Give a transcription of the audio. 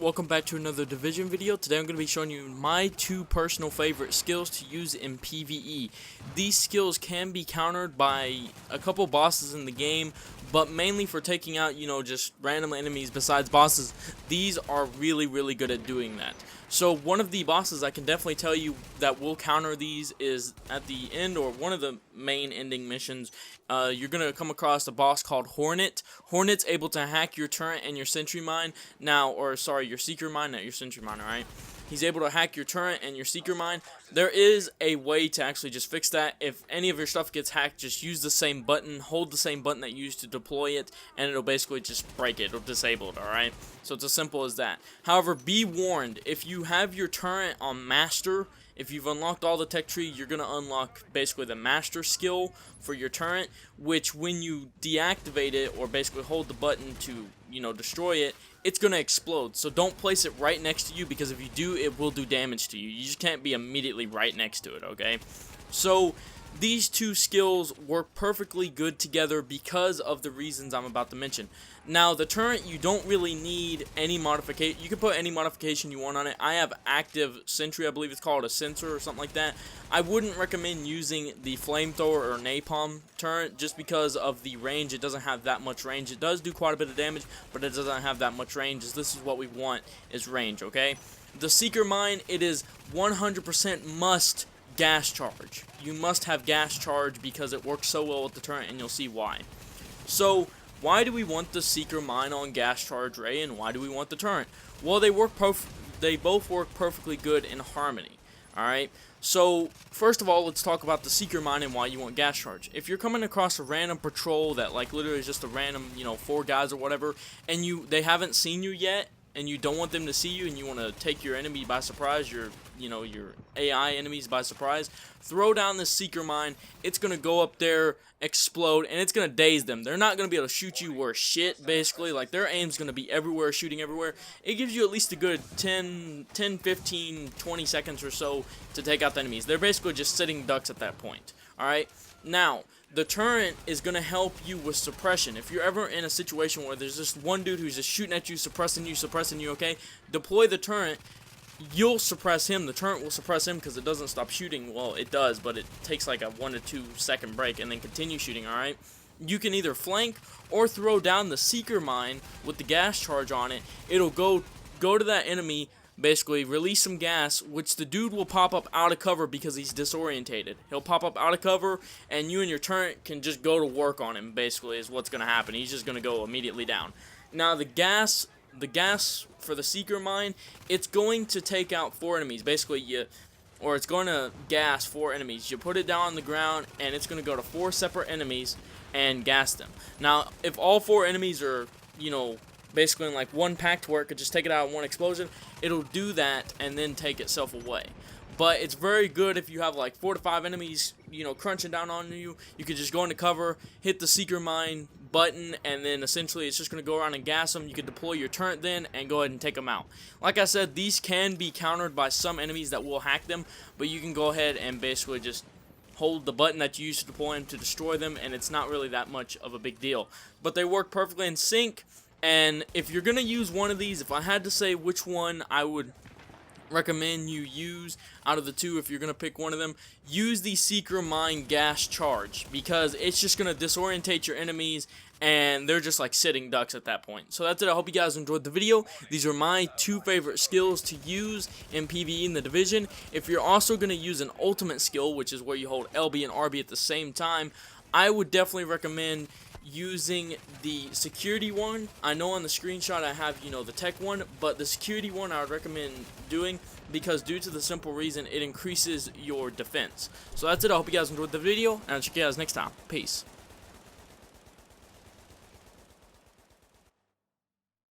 welcome back to another Division video. Today I'm going to be showing you my two personal favorite skills to use in PVE. These skills can be countered by a couple bosses in the game, but mainly for taking out, just random enemies besides bosses. These are really good at doing that. So one of the bosses I can definitely tell you that will counter these is at the end, or one of the main ending missions. You're going to come across a boss called Hornet. Hornet's able to hack your turret and your sentry mine. Your seeker mine, not your sentry mine, alright? He's able to hack your turret and your seeker mine. There is a way to actually just fix that. If any of your stuff gets hacked, just use the same button, hold the same button that you used to deploy it, and it'll basically just break it or disable it, alright? So it's as simple as that. However, be warned, if you have your turret on Master, if you've unlocked all the tech tree, you're going to unlock basically the Master skill for your turret, which when you deactivate it or basically hold the button to, destroy it, it's going to explode. So don't place it right next to you, because if you do, it will do damage to you. You just can't be immediately right next to it, okay? So these two skills work perfectly good together because of the reasons I'm about to mention. Now, the turret, you don't really need any modification. You can put any modification you want on it. I have active sentry, I believe it's called a sensor or something like that. I wouldn't recommend using the flamethrower or napalm turret just because of the range. It doesn't have that much range. It does do quite a bit of damage, but it doesn't have that much range, as this is what we want, is range, okay? The seeker mine, it is 100% must gas charge. You must have gas charge because it works so well with the turret, and you'll see why. So why do we want the seeker mine on gas charge ray, and why do we want the turret? Well, they both work perfectly good in harmony. Alright, so first of all, let's talk about the seeker mine and why you want gas charge. If you're coming across a random patrol that literally is just a random 4 guys or whatever, and they haven't seen you yet, and you don't want them to see you, and you want to take your enemy by surprise, your AI enemies by surprise, throw down this seeker mine. It's going to go up there, explode, and it's going to daze them. They're not going to be able to shoot you worth shit, basically. Like, their aim's going to be everywhere, shooting everywhere. It gives you at least a good 10, 15, 20 seconds or so to take out the enemies. They're basically just sitting ducks at that point. Alright? Now, the turret is going to help you with suppression. If you're ever in a situation where there's just one dude who's just shooting at you, suppressing you, okay? Deploy the turret. You'll suppress him. The turret will suppress him because it doesn't stop shooting. Well, it does, but it takes like a 1 to 2 second break and then continue shooting, alright? You can either flank or throw down the seeker mine with the gas charge on it. It'll go to that enemy, basically release some gas, which the dude will pop up out of cover because he's disorientated. He'll pop up out of cover, and you and your turret can just go to work on him, basically, is what's going to happen. He's just going to go immediately down. Now, the gas for the seeker mine, it's going to take out 4 enemies. Basically, it's going to gas 4 enemies. You put it down on the ground, and it's going to go to 4 separate enemies and gas them. Now, if all 4 enemies are, basically in like one pack where it could just take it out in one explosion, it'll do that and then take itself away. But it's very good if you have like 4 to 5 enemies, crunching down on you. You could just go into cover, hit the seeker mine button, and then essentially it's just going to go around and gas them. You could deploy your turret then and go ahead and take them out. Like I said, these can be countered by some enemies that will hack them, but you can go ahead and basically just hold the button that you used to deploy them to destroy them, and it's not really that much of a big deal. But they work perfectly in sync. And if you're going to use one of these, if I had to say which one I would recommend you use out of the two, if you're going to pick one of them, use the seeker mine gas charge, because it's just going to disorientate your enemies, and they're just like sitting ducks at that point. So that's it. I hope you guys enjoyed the video. These are my 2 favorite skills to use in PvE in the Division. If you're also going to use an ultimate skill, which is where you hold LB and RB at the same time, I would definitely recommend using the security one. I know on the screenshot I have, the tech one, but the security one I would recommend doing, because due to the simple reason it increases your defense. So that's it. I hope you guys enjoyed the video, and I'll check you guys next time. Peace.